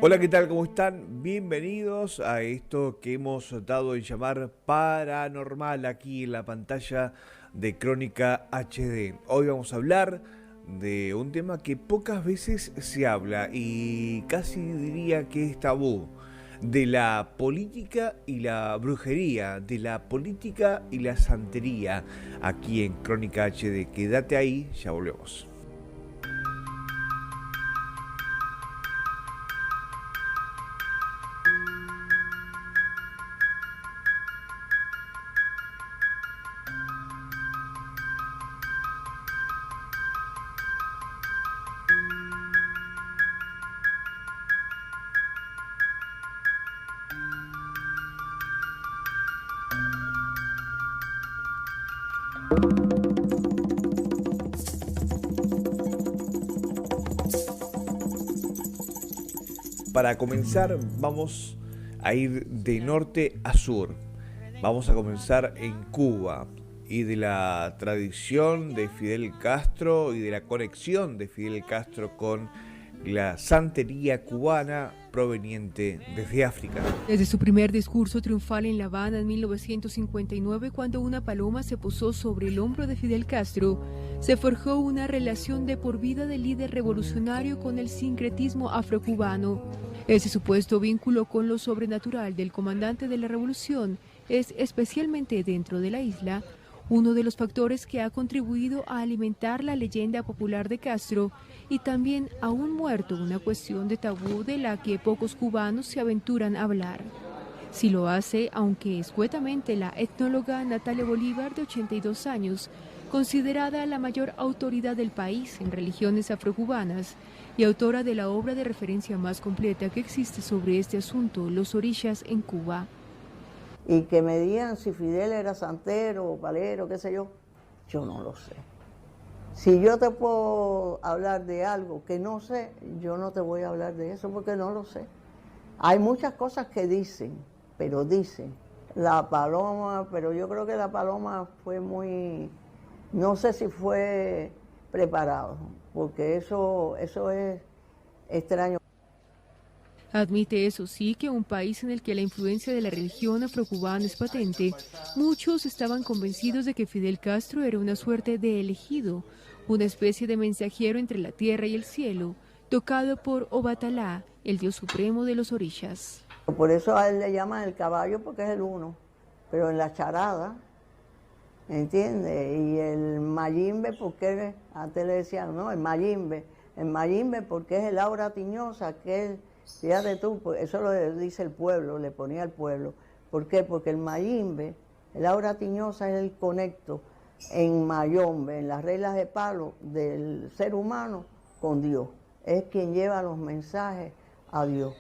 Hola, ¿qué tal? ¿Cómo están? Bienvenidos a esto que hemos dado en llamar Paranormal aquí en la pantalla de Crónica HD. Hoy vamos a hablar de un tema que pocas veces se habla y casi diría que es tabú, de la política y la brujería, de la política y la santería, aquí en Crónica HD. Quédate ahí, ya volvemos. Para comenzar, vamos a ir de norte a sur. Vamos a comenzar en Cuba y de la tradición de Fidel Castro y de la conexión de Fidel Castro con la santería cubana proveniente desde África. Desde su primer discurso triunfal en La Habana en 1959, cuando una paloma se posó sobre el hombro de Fidel Castro, se forjó una relación de por vida del líder revolucionario con el sincretismo afrocubano. Ese supuesto vínculo con lo sobrenatural del comandante de la revolución es, especialmente dentro de la isla, uno de los factores que ha contribuido a alimentar la leyenda popular de Castro y también, aún muerto, una cuestión de tabú de la que pocos cubanos se aventuran a hablar. Si lo hace, aunque escuetamente, la etnóloga Natalia Bolívar, de 82 años, considerada la mayor autoridad del país en religiones afrocubanas y autora de la obra de referencia más completa que existe sobre este asunto, Los Orishas en Cuba. Y que me digan si Fidel era santero o palero, qué sé yo no lo sé. Si yo te puedo hablar de algo que no sé, yo no te voy a hablar de eso porque no lo sé. Hay muchas cosas que dicen, pero dicen. La paloma, pero yo creo que la paloma fue muy, no sé si fue preparado, porque eso es extraño. Admite, eso sí, que un país en el que la influencia de la religión afrocubana es patente, muchos estaban convencidos de que Fidel Castro era una suerte de elegido, una especie de mensajero entre la tierra y el cielo, tocado por Obatalá, el dios supremo de los orishas. Por eso a él le llaman el caballo porque es el uno, pero en la charada, ¿entiendes? Y el mayimbe, porque antes le decían, no, el mayimbe porque es el aura tiñosa, aquel. Fíjate tú, pues eso lo dice el pueblo, le ponía al pueblo. ¿Por qué? Porque el mayimbe, el aura tiñosa es el conecto en mayombe, en las reglas de palo del ser humano con Dios. Es quien lleva los mensajes a Dios.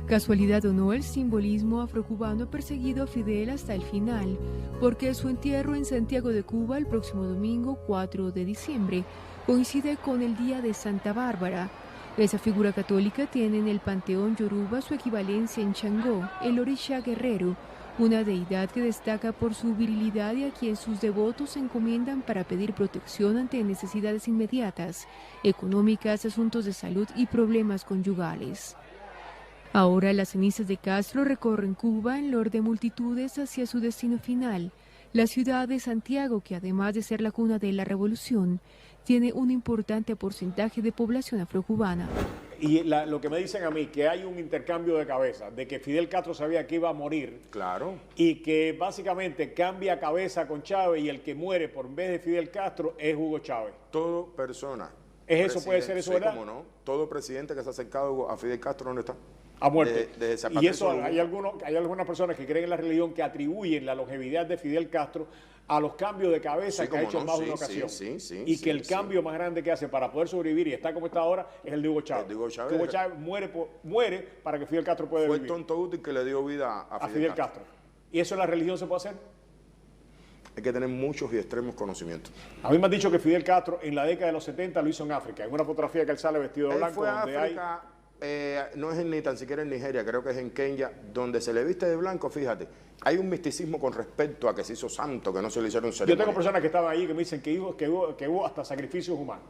Casualidad o no, el simbolismo afrocubano ha perseguido a Fidel hasta el final, porque su entierro en Santiago de Cuba el próximo domingo 4 de diciembre coincide con el día de Santa Bárbara. Esa figura católica tiene en el panteón yoruba su equivalencia en Changó, el orisha guerrero, una deidad que destaca por su virilidad y a quien sus devotos se encomiendan para pedir protección ante necesidades inmediatas, económicas, asuntos de salud y problemas conyugales. Ahora las cenizas de Castro recorren Cuba en loor de multitudes hacia su destino final, la ciudad de Santiago, que además de ser la cuna de la revolución, tiene un importante porcentaje de población afrocubana. Y lo que me dicen a mí, que hay un intercambio de cabeza, de que Fidel Castro sabía que iba a morir. Claro. Y que básicamente cambia cabeza con Chávez y el que muere por en vez de Fidel Castro es Hugo Chávez. Todo persona. ¿Es eso, puede ser eso, sí, verdad? Cómo no. Todo presidente que se ha acercado a Fidel Castro, ¿dónde está? Ha muerto. Desde y eso, hay algunas personas que creen en la religión que atribuyen la longevidad de Fidel Castro a los cambios de cabeza Sí, que ha hecho en más de una sí, ocasión. sí, y que el cambio más grande que hace para poder sobrevivir y estar como está ahora es el de Hugo Chávez. Hugo Chávez muere para que Fidel Castro pueda vivir. Fue el tonto útil que le dio vida a Fidel Castro. ¿Y eso en la religión se puede hacer? Hay que tener muchos y extremos conocimientos. A mí me han dicho que Fidel Castro en la década de los 70 lo hizo en África. En una fotografía que él sale vestido de blanco. Fue a donde África, no es ni tan siquiera en Nigeria, creo que es en Kenia, donde se le viste de blanco, fíjate. Hay un misticismo con respecto a que se hizo santo, que no se le hicieron ceremonia. Yo tengo personas que estaban ahí que me dicen que hubo hasta sacrificios humanos.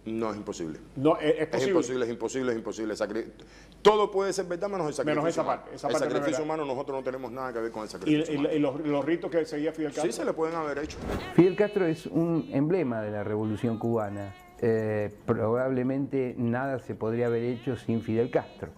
No, es imposible. No, es posible. Es imposible. Todo puede ser verdad menos el sacrificio. Menos esa parte. El sacrificio humano, nosotros no tenemos nada que ver con el sacrificio humano. ¿Y los ritos que seguía Fidel Castro? Sí, se le pueden haber hecho. Fidel Castro es un emblema de la revolución cubana. Probablemente nada se podría haber hecho sin Fidel Castro.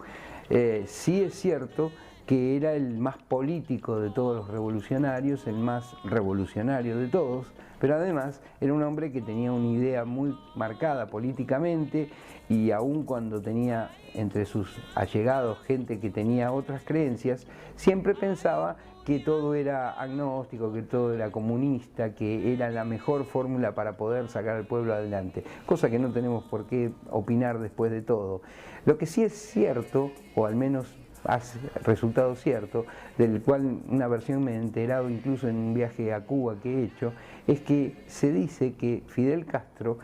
Sí es cierto que era el más político de todos los revolucionarios, el más revolucionario de todos, pero además era un hombre que tenía una idea muy marcada políticamente, y aun cuando tenía entre sus allegados gente que tenía otras creencias, siempre pensaba que todo era agnóstico, que todo era comunista, que era la mejor fórmula para poder sacar al pueblo adelante, cosa que no tenemos por qué opinar después de todo. Lo que sí es cierto, o al menos ha resultado cierto, del cual una versión me he enterado incluso en un viaje a Cuba que he hecho, es que se dice que Fidel Castro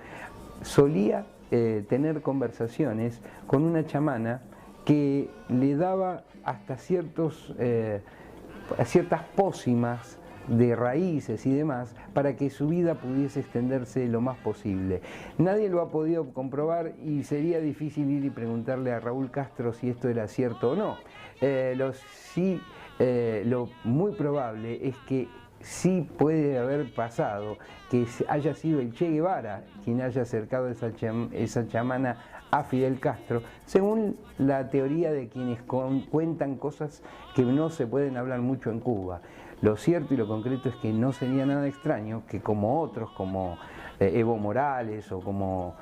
solía tener conversaciones con una chamana que le daba hasta ciertas pócimas de raíces y demás para que su vida pudiese extenderse lo más posible. Nadie lo ha podido comprobar y sería difícil ir y preguntarle a Raúl Castro si esto era cierto o no. Lo muy probable es que sí puede haber pasado que haya sido el Che Guevara quien haya acercado esa chamana a Fidel Castro, según la teoría de quienes cuentan cosas que no se pueden hablar mucho en Cuba. Lo cierto y lo concreto es que no sería nada extraño que como otros, como Evo Morales o como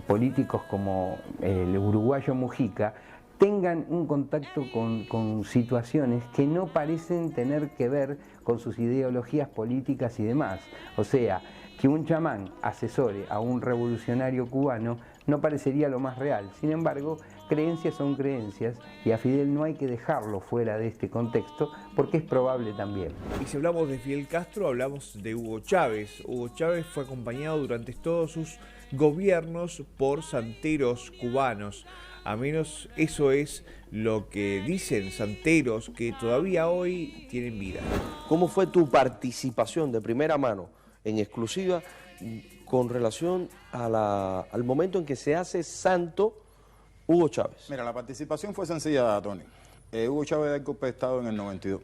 políticos como el uruguayo Mujica, tengan un contacto con situaciones que no parecen tener que ver con sus ideologías políticas y demás. O sea, que un chamán asesore a un revolucionario cubano no parecería lo más real. Sin embargo, creencias son creencias y a Fidel no hay que dejarlo fuera de este contexto porque es probable también. Y si hablamos de Fidel Castro, hablamos de Hugo Chávez. Hugo Chávez fue acompañado durante todos sus gobiernos por santeros cubanos. A menos eso es lo que dicen santeros que todavía hoy tienen vida. ¿Cómo fue tu participación de primera mano, en exclusiva, con relación al momento en que se hace santo Hugo Chávez? Mira, la participación fue sencilla, Tony. Hugo Chávez da el golpe de Estado en el 92.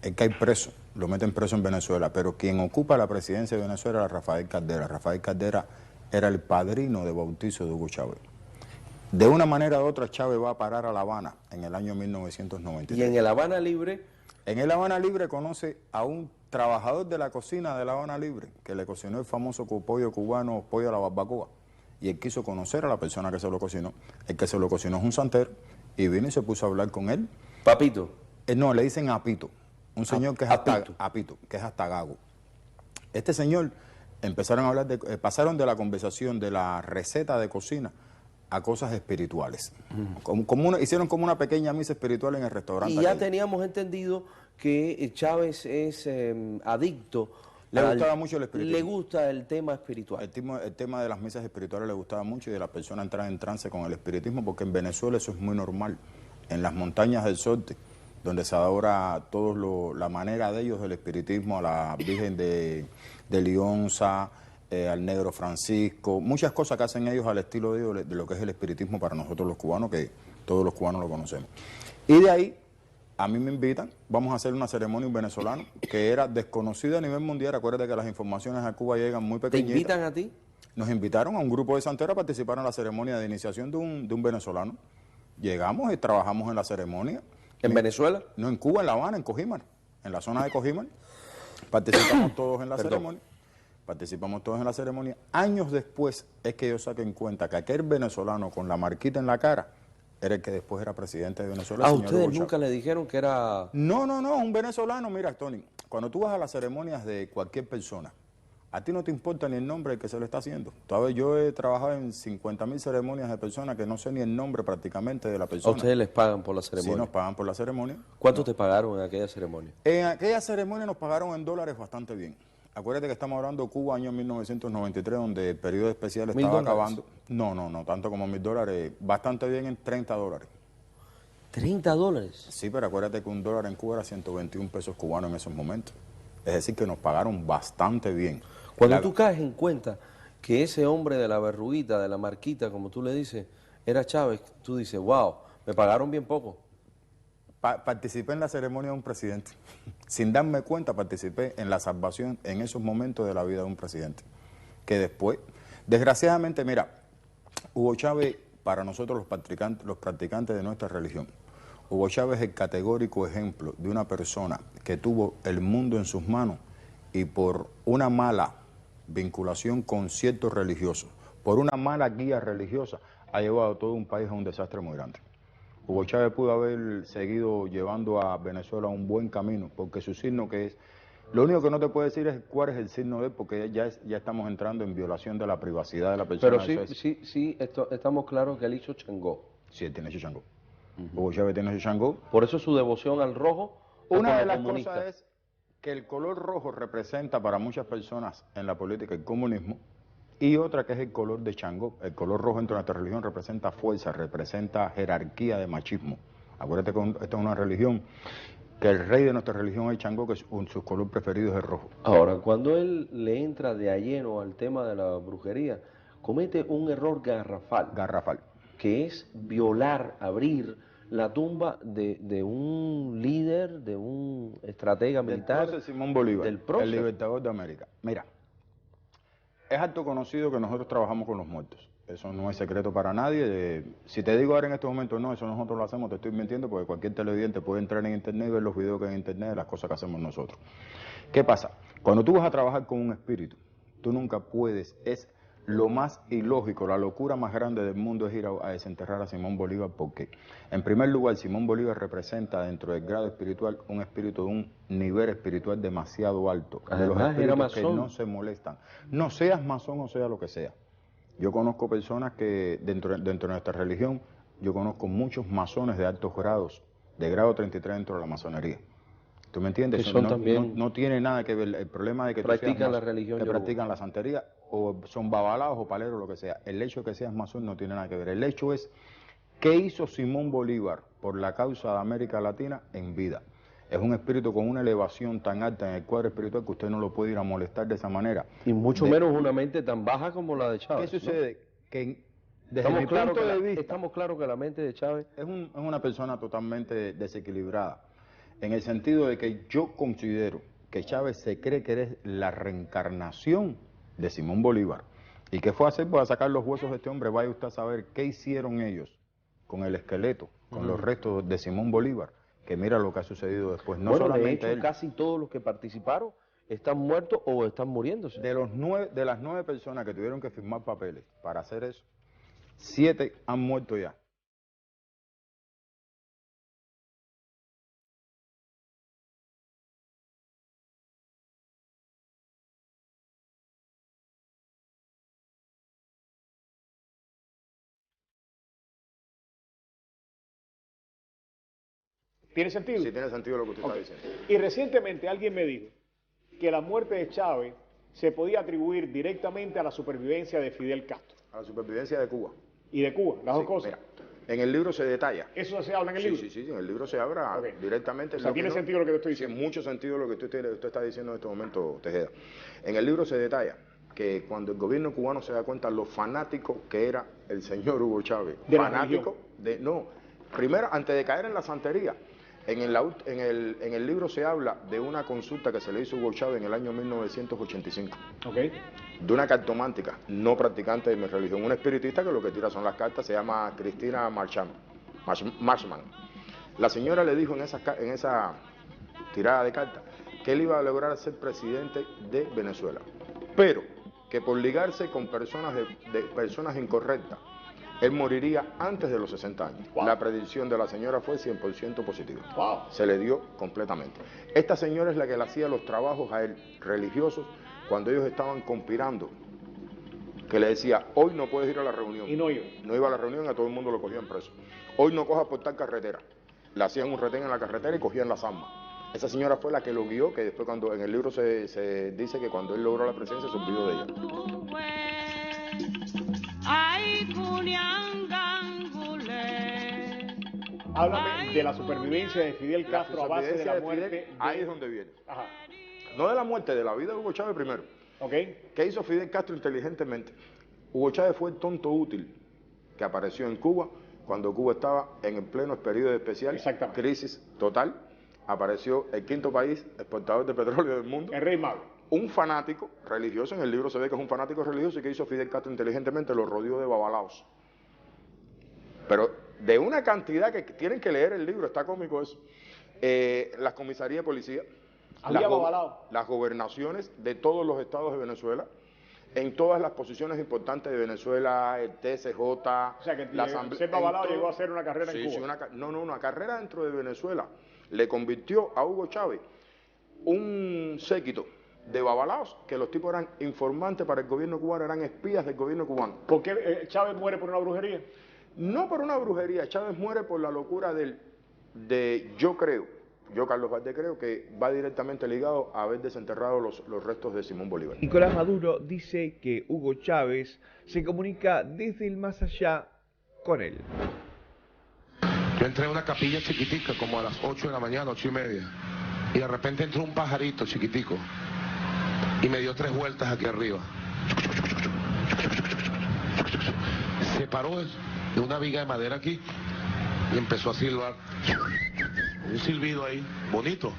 Él cae preso, lo meten preso en Venezuela, pero quien ocupa la presidencia de Venezuela era Rafael Caldera. Rafael Caldera era el padrino de bautizo de Hugo Chávez. De una manera u otra, Chávez va a parar a La Habana en el año 1993. ¿Y en el Habana Libre? En el Habana Libre conoce a un trabajador de la cocina de La Habana Libre, que le cocinó el famoso pollo cubano, pollo a la barbacoa. Y él quiso conocer a la persona que se lo cocinó. El que se lo cocinó es un santero, y vino y se puso a hablar con él. ¿Papito? No, le dicen Apito. Un señor que es Apito, que es hasta gago. Este señor empezaron a hablar pasaron de la conversación de la receta de cocina a cosas espirituales. Hicieron como una pequeña misa espiritual en el restaurante. Y ya teníamos entendido que Chávez es adicto. Le gustaba mucho el espiritismo. Le gusta el tema espiritual. El tema de las misas espirituales le gustaba mucho y de la persona entrar en trance con el espiritismo, porque en Venezuela eso es muy normal. En las montañas del Sorte, donde se adora la manera de ellos del espiritismo, a la Virgen de Lionza, al Negro Francisco, muchas cosas que hacen ellos al estilo de ellos, de lo que es el espiritismo para nosotros los cubanos, que todos los cubanos lo conocemos. Y de ahí, a mí me invitan, vamos a hacer una ceremonia en venezolano, que era desconocida a nivel mundial. Acuérdate que las informaciones a Cuba llegan muy pequeñitas. ¿Te invitan a ti? Nos invitaron a un grupo de santeros a participar en la ceremonia de iniciación de un venezolano. Llegamos y trabajamos en la ceremonia. ¿En Venezuela? No, en Cuba, en La Habana, en Cojímar, en la zona de Cojímar. Participamos todos en la ceremonia. Participamos todos en la ceremonia. Años después es que yo saqué en cuenta que aquel venezolano con la marquita en la cara era el que después era presidente de Venezuela. ¿A ustedes nunca le dijeron que era...? No, un venezolano. Mira, Tony, cuando tú vas a las ceremonias de cualquier persona, a ti no te importa ni el nombre del que se lo está haciendo. Todavía yo he trabajado en 50.000 ceremonias de personas que no sé ni el nombre prácticamente de la persona. ¿A ustedes les pagan por la ceremonia? Sí, nos pagan por la ceremonia. ¿Cuánto te pagaron en aquella ceremonia? En aquella ceremonia nos pagaron en dólares bastante bien. Acuérdate que estamos hablando de Cuba, año 1993, donde el periodo especial estaba acabando. No tanto como $1.000, bastante bien en $30. ¿$30? Sí, pero acuérdate que un dólar en Cuba era 121 pesos cubanos en esos momentos. Es decir, que nos pagaron bastante bien. Cuando tú caes en cuenta que ese hombre de la verruguita, de la marquita, como tú le dices, era Chávez, tú dices, wow, me pagaron bien poco. Participé en la ceremonia de un presidente. Sin darme cuenta, participé en la salvación en esos momentos de la vida de un presidente. Que después, desgraciadamente, mira, Hugo Chávez, para nosotros los practicantes de nuestra religión, Hugo Chávez es el categórico ejemplo de una persona que tuvo el mundo en sus manos y por una mala vinculación con ciertos religiosos, por una mala guía religiosa, ha llevado a todo un país a un desastre muy grande. Hugo Chávez pudo haber seguido llevando a Venezuela a un buen camino, porque su signo que es... Lo único que no te puedo decir es cuál es el signo de él, porque ya estamos entrando en violación de la privacidad de la persona. Pero sí, estamos claros que él hizo Changó. Sí, él tiene su Changó. Hugo Chávez tiene su Changó. Por eso su devoción al rojo. Una de las cosas es que el color rojo representa para muchas personas en la política el comunismo, y otra que es el color de Changó. El color rojo dentro de nuestra religión representa fuerza, representa jerarquía de machismo. Acuérdate que esta es una religión que el rey de nuestra religión es Changó, que su color preferido es el rojo. Ahora, cuando él le entra de a lleno al tema de la brujería, comete un error garrafal, que es violar, abrir la tumba de un líder, de un estratega militar. Del prócer Simón Bolívar, del prócer. El libertador de América. Mira, es harto conocido que nosotros trabajamos con los muertos. Eso no es secreto para nadie. Si te digo ahora en estos momentos, no, eso nosotros lo hacemos, te estoy mintiendo, porque cualquier televidente puede entrar en internet y ver los videos que hay en internet de las cosas que hacemos nosotros. ¿Qué pasa? Cuando tú vas a trabajar con un espíritu, tú nunca puedes, es lo más ilógico, la locura más grande del mundo es ir a desenterrar a Simón Bolívar, porque en primer lugar Simón Bolívar representa dentro del grado espiritual un espíritu de un nivel espiritual demasiado alto. Además, de los espíritus que masón. no se molestan. No seas masón o sea lo que sea. Yo conozco personas que dentro de nuestra religión, yo conozco muchos masones de altos grados, de grado 33 dentro de la masonería. ¿Tú me entiendes? Que son también, no tiene nada que ver el problema de que practican la religión, que practican la santería, o son babalaos o paleros, lo que sea. El hecho de que seas masón no tiene nada que ver. El hecho es qué hizo Simón Bolívar por la causa de América Latina en vida. Es un espíritu con una elevación tan alta en el cuadro espiritual que usted no lo puede ir a molestar de esa manera. Y mucho menos una mente tan baja como la de Chávez. ¿Qué sucede? ¿No? Que desde estamos mi claro punto de vista, estamos claros que la mente de Chávez es una persona totalmente desequilibrada, en el sentido de que yo considero que Chávez se cree que es la reencarnación de Simón Bolívar. ¿Y qué fue a hacer? Pues a sacar los huesos de este hombre. Vaya usted a saber qué hicieron ellos con el esqueleto, con los restos de Simón Bolívar, que mira lo que ha sucedido después. No bueno, solamente de hecho, él. casi todos los que participaron están muertos o están muriéndose. De las 9 personas que tuvieron que firmar papeles para hacer eso, 7 han muerto ya. ¿Tiene sentido? Sí, tiene sentido lo que usted está diciendo. Y recientemente alguien me dijo que la muerte de Chávez se podía atribuir directamente a la supervivencia de Fidel Castro. A la supervivencia de Cuba. Y de Cuba, las dos cosas. Mira, en el libro se detalla. ¿Eso se habla en el libro? Sí, en el libro se habla directamente. O sea, tiene sentido lo que te estoy diciendo. Tiene mucho sentido lo que usted está diciendo en este momento, Tejeda. En el libro se detalla que cuando el gobierno cubano se da cuenta lo fanático que era el señor Hugo Chávez. ¿De la fanático primero, antes de caer en la santería, en el libro se habla de una consulta que se le hizo a Hugo Chávez en el año 1985. De una cartomántica, no practicante de mi religión, una espiritista que lo que tira son las cartas, se llama Cristina Marchman. La señora le dijo en esa tirada de cartas que él iba a lograr ser presidente de Venezuela, pero que por ligarse con personas incorrectas, él moriría antes de los 60 años. Wow. La predicción de la señora fue 100% positiva. Wow. Se le dio completamente. Esta señora es la que le hacía los trabajos a él, religiosos, cuando ellos estaban conspirando. Que le decía, hoy no puedes ir a la reunión. Y no iba. No iba a la reunión, a todo el mundo lo cogían preso. Hoy no cojas por tal carretera. Le hacían un retén en la carretera y cogían las armas. Esa señora fue la que lo guió, que después cuando en el libro se dice que cuando él logró la presidencia se olvidó de ella. Háblame de la supervivencia de Fidel Castro a base de la muerte. Ahí es donde viene. Ajá. No de la muerte, de la vida de Hugo Chávez primero. ¿Qué hizo Fidel Castro inteligentemente? Hugo Chávez fue el tonto útil que apareció en Cuba cuando Cuba estaba en el pleno periodo especial, crisis total. Apareció el quinto país exportador de petróleo del mundo. El rey mago. Un fanático religioso, en el libro se ve que es un fanático religioso, y que hizo Fidel Castro inteligentemente, lo rodeó de babalaos. Pero de una cantidad que tienen que leer el libro, está cómico eso. Las comisarías de policía, las gobernaciones de todos los estados de Venezuela, en todas las posiciones importantes de Venezuela, el TSJ, o sea que la Asamblea. Ser babalao llegó a hacer una carrera en Cuba. Una carrera dentro de Venezuela. Le convirtió a Hugo Chávez un séquito de babalaos, que los tipos eran informantes para el gobierno cubano, eran espías del gobierno cubano. ¿Por qué Chávez muere por una brujería? No por una brujería, Chávez muere por la locura yo, Carlos Valdés, creo que va directamente ligado a haber desenterrado los restos de Simón Bolívar. Nicolás Maduro dice que Hugo Chávez se comunica desde el más allá con él. Yo entré a una capilla chiquitica como a las 8 de la mañana, 8:30, y de repente entró un pajarito chiquitico y me dio 3 vueltas aquí arriba. Se paró de una viga de madera aquí y empezó a silbar. Un silbido ahí, bonito.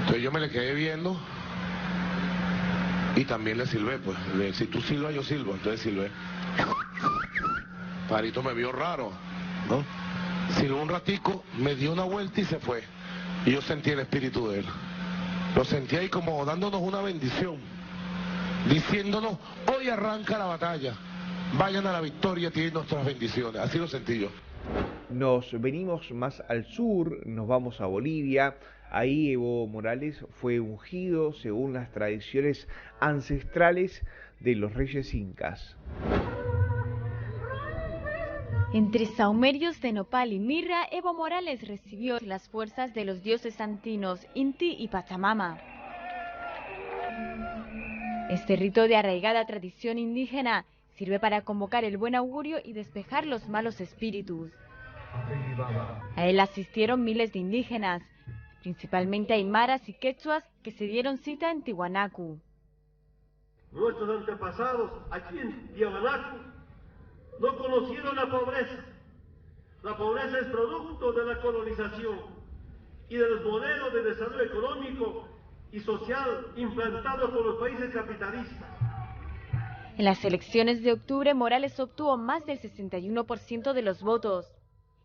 Entonces yo me le quedé viendo y también le silbé, pues. Si tú silbas, yo silbo, entonces silbé. Pajarito me vio raro, ¿no? Silbó un ratico, me dio una vuelta y se fue. Y yo sentí el espíritu de él. Lo sentí ahí como dándonos una bendición, diciéndonos, hoy arranca la batalla, vayan a la victoria, tienen nuestras bendiciones. Así lo sentí yo. Nos venimos más al sur, nos vamos a Bolivia. Ahí Evo Morales fue ungido según las tradiciones ancestrales de los reyes incas. Entre sahumerios de nopal y mirra, Evo Morales recibió las fuerzas de los dioses andinos Inti y Pachamama. Este rito de arraigada tradición indígena sirve para convocar el buen augurio y despejar los malos espíritus. A él asistieron miles de indígenas, principalmente aymaras y quechuas, que se dieron cita en Tiwanaku. Nuestros antepasados aquí en Tiwanaku no conocieron la pobreza. La pobreza es producto de la colonización y de los modelos de desarrollo económico y social implantados por los países capitalistas. En las elecciones de octubre, Morales obtuvo más del 61% de los votos.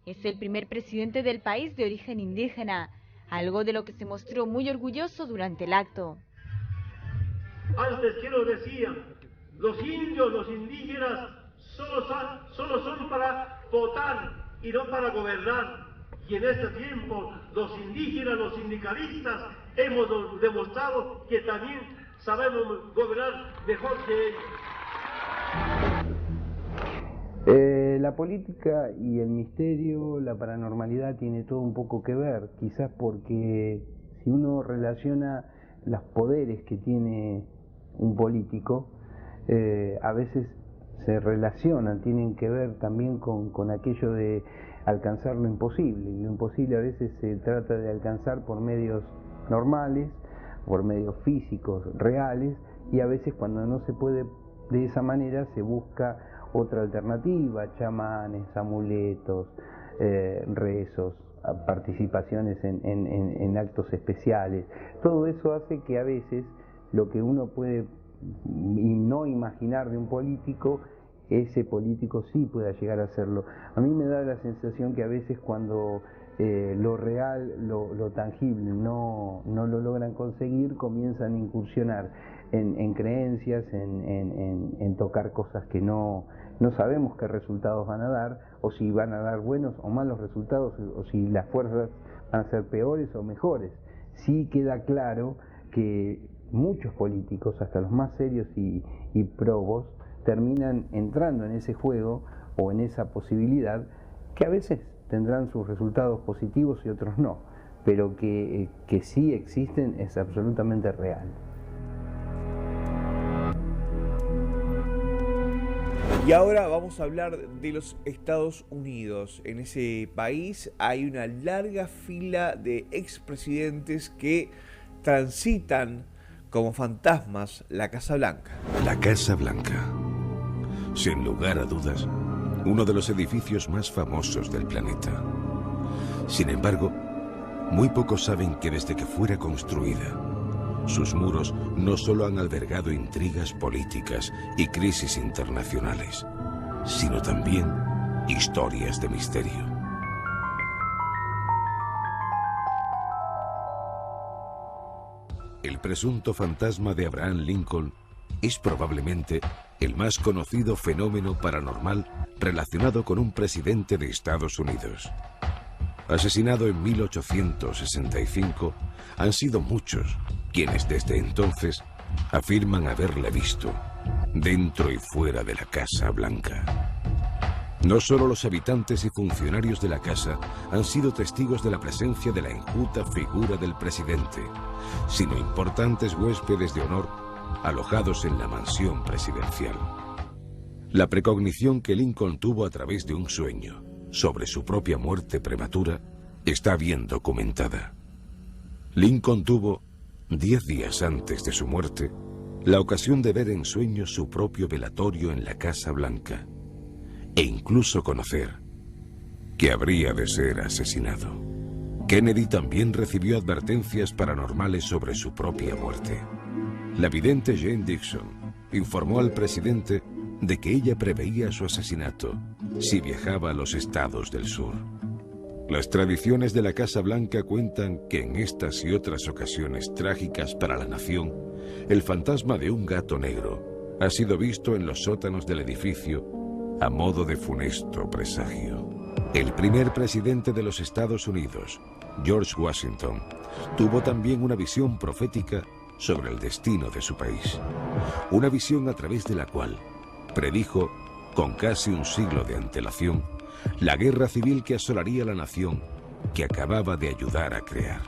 Es el primer presidente del país de origen indígena, algo de lo que se mostró muy orgulloso durante el acto. Antes, ¿qué nos decían? Los indios, los indígenas, solo son para votar y no para gobernar. Y en este tiempo, los indígenas, los sindicalistas, hemos demostrado que también sabemos gobernar mejor que ellos. La política y el misterio, la paranormalidad tiene todo un poco que ver, quizás porque si uno relaciona los poderes que tiene un político, a veces se relacionan, tienen que ver también con aquello de alcanzar lo imposible, y lo imposible a veces se trata de alcanzar por medios normales, por medios físicos, reales, y a veces cuando no se puede de esa manera se busca otra alternativa, chamanes, amuletos, rezos, participaciones en actos especiales. Todo eso hace que a veces lo que uno puede no imaginar de un político, ese político sí pueda llegar a hacerlo. A mí me da la sensación que a veces cuando lo real, lo tangible no lo logran conseguir, comienzan a incursionar en creencias, en tocar cosas que no sabemos qué resultados van a dar, o si van a dar buenos o malos resultados, o si las fuerzas van a ser peores o mejores. Sí queda claro que muchos políticos, hasta los más serios y probos, terminan entrando en ese juego o en esa posibilidad, que a veces tendrán sus resultados positivos y otros no, pero que sí existen, es absolutamente real. Y ahora vamos a hablar de los Estados Unidos. En ese país hay una larga fila de expresidentes que transitan como fantasmas la Casa Blanca. La Casa Blanca. Sin lugar a dudas, uno de los edificios más famosos del planeta. Sin embargo, muy pocos saben que desde que fuera construida, sus muros no solo han albergado intrigas políticas y crisis internacionales, sino también historias de misterio. El presunto fantasma de Abraham Lincoln es probablemente el más conocido fenómeno paranormal relacionado con un presidente de Estados Unidos. Asesinado en 1865, han sido muchos quienes desde entonces afirman haberle visto dentro y fuera de la Casa Blanca. No solo los habitantes y funcionarios de la casa han sido testigos de la presencia de la enjuta figura del presidente, sino importantes huéspedes de honor alojados en la mansión presidencial. La precognición que Lincoln tuvo a través de un sueño sobre su propia muerte prematura está bien documentada. Lincoln tuvo, 10 días antes de su muerte, la ocasión de ver en sueños su propio velatorio en la Casa Blanca e incluso conocer que habría de ser asesinado. Kennedy también recibió advertencias paranormales sobre su propia muerte. La vidente Jane Dixon informó al presidente de que ella preveía su asesinato si viajaba a los estados del sur. Las tradiciones de la Casa Blanca cuentan que en estas y otras ocasiones trágicas para la nación, el fantasma de un gato negro ha sido visto en los sótanos del edificio a modo de funesto presagio. El primer presidente de los Estados Unidos, George Washington, tuvo también una visión profética sobre el destino de su país. Una visión a través de la cual predijo, con casi un siglo de antelación, la guerra civil que asolaría la nación que acababa de ayudar a crear.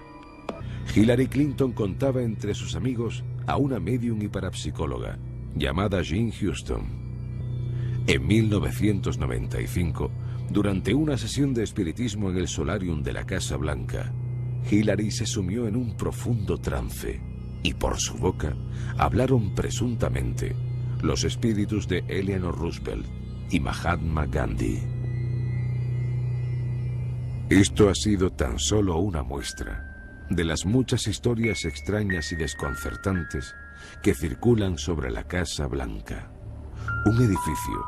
Hillary Clinton contaba entre sus amigos a una médium y parapsicóloga llamada Jean Houston. En 1995, durante una sesión de espiritismo en el solarium de la Casa Blanca, Hillary se sumió en un profundo trance y por su boca hablaron presuntamente los espíritus de Eleanor Roosevelt y Mahatma Gandhi. Esto ha sido tan solo una muestra de las muchas historias extrañas y desconcertantes que circulan sobre la Casa Blanca, un edificio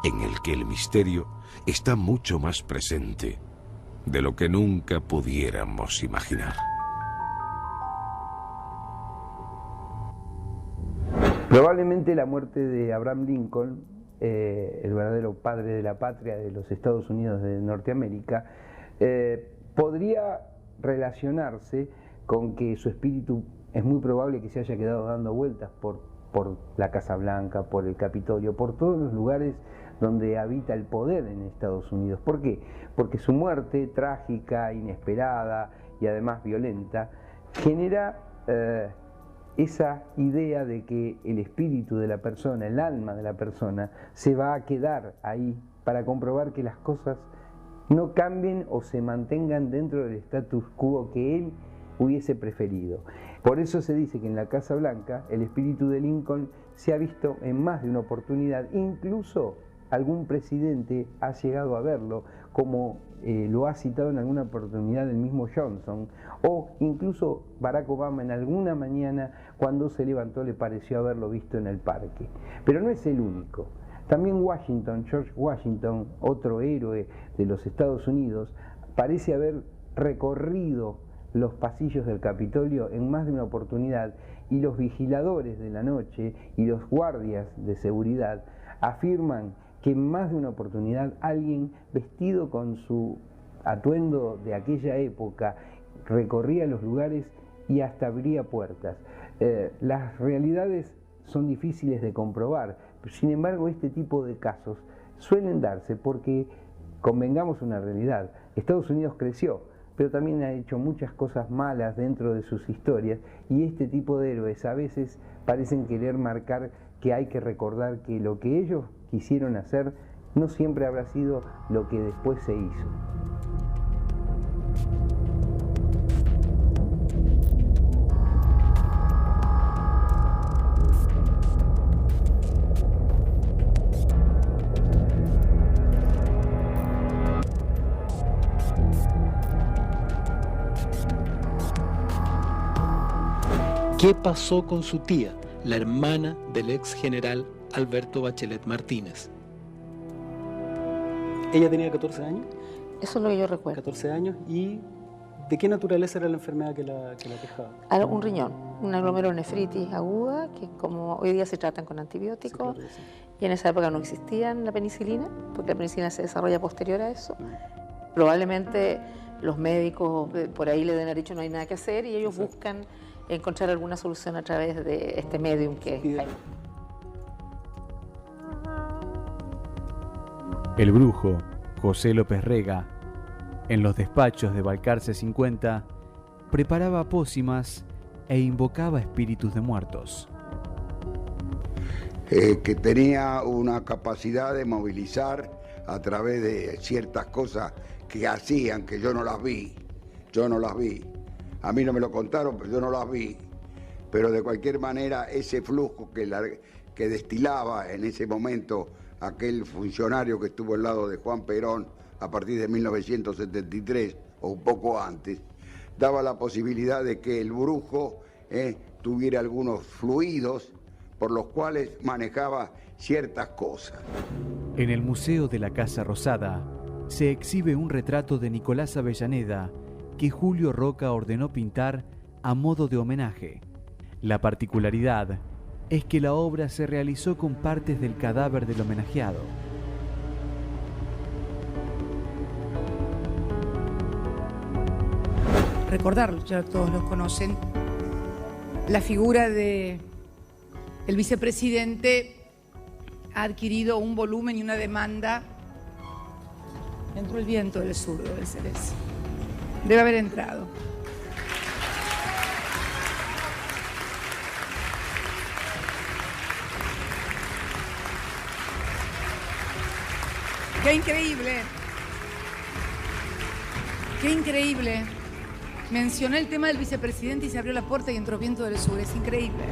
en el que el misterio está mucho más presente de lo que nunca pudiéramos imaginar. Probablemente la muerte de Abraham Lincoln, el verdadero padre de la patria de los Estados Unidos de Norteamérica, podría relacionarse con que su espíritu es muy probable que se haya quedado dando vueltas por la Casa Blanca, por el Capitolio, por todos los lugares donde habita el poder en Estados Unidos. ¿Por qué? Porque su muerte trágica, inesperada y además violenta genera esa idea de que el espíritu de la persona, el alma de la persona, se va a quedar ahí para comprobar que las cosas no cambien o se mantengan dentro del status quo que él hubiese preferido. Por eso se dice que en la Casa Blanca el espíritu de Lincoln se ha visto en más de una oportunidad, incluso algún presidente ha llegado a verlo, como lo ha citado en alguna oportunidad el mismo Johnson, o incluso Barack Obama en alguna mañana cuando se levantó le pareció haberlo visto en el parque. Pero no es el único. También George Washington, otro héroe de los Estados Unidos, parece haber recorrido los pasillos del Capitolio en más de una oportunidad, y los vigiladores de la noche y los guardias de seguridad afirman que en más de una oportunidad alguien vestido con su atuendo de aquella época recorría los lugares y hasta abría puertas. Las realidades son difíciles de comprobar, sin embargo este tipo de casos suelen darse porque, convengamos una realidad, Estados Unidos creció, pero también ha hecho muchas cosas malas dentro de sus historias, y este tipo de héroes a veces parecen querer marcar que hay que recordar que lo que ellos quisieron hacer no siempre habrá sido lo que después se hizo. ¿Qué pasó con su tía, la hermana del ex general Alberto Bachelet Martínez? Ella tenía 14 años. Eso es lo que yo recuerdo. 14 años. ¿Y de qué naturaleza era la enfermedad que la quejaba? Un riñón, una glomerulonefritis aguda, que como hoy día se tratan con antibióticos, sí. Y en esa época no existía la penicilina, porque la penicilina se desarrolla posterior a eso. Probablemente los médicos por ahí le den dicho no hay nada que hacer y ellos buscan encontrar alguna solución a través de este medium que es Jaime. El brujo José López Rega, en los despachos de Balcarce 50, preparaba pócimas e invocaba espíritus de muertos. Que tenía una capacidad de movilizar a través de ciertas cosas que hacían, que yo no las vi. A mí no me lo contaron, pero yo no las vi. Pero de cualquier manera, ese flujo que destilaba en ese momento aquel funcionario que estuvo al lado de Juan Perón a partir de 1973 o un poco antes, daba la posibilidad de que el brujo tuviera algunos fluidos por los cuales manejaba ciertas cosas. En el Museo de la Casa Rosada se exhibe un retrato de Nicolás Avellaneda que Julio Roca ordenó pintar a modo de homenaje. La particularidad es que la obra se realizó con partes del cadáver del homenajeado. Recordarlo, ya todos los conocen, la figura de el vicepresidente ha adquirido un volumen y una demanda. Entró el viento del sur, debe ser ese. Debe haber entrado. ¡Qué increíble! ¡Qué increíble! Mencioné el tema del vicepresidente y se abrió la puerta y entró viento del sur. Es increíble.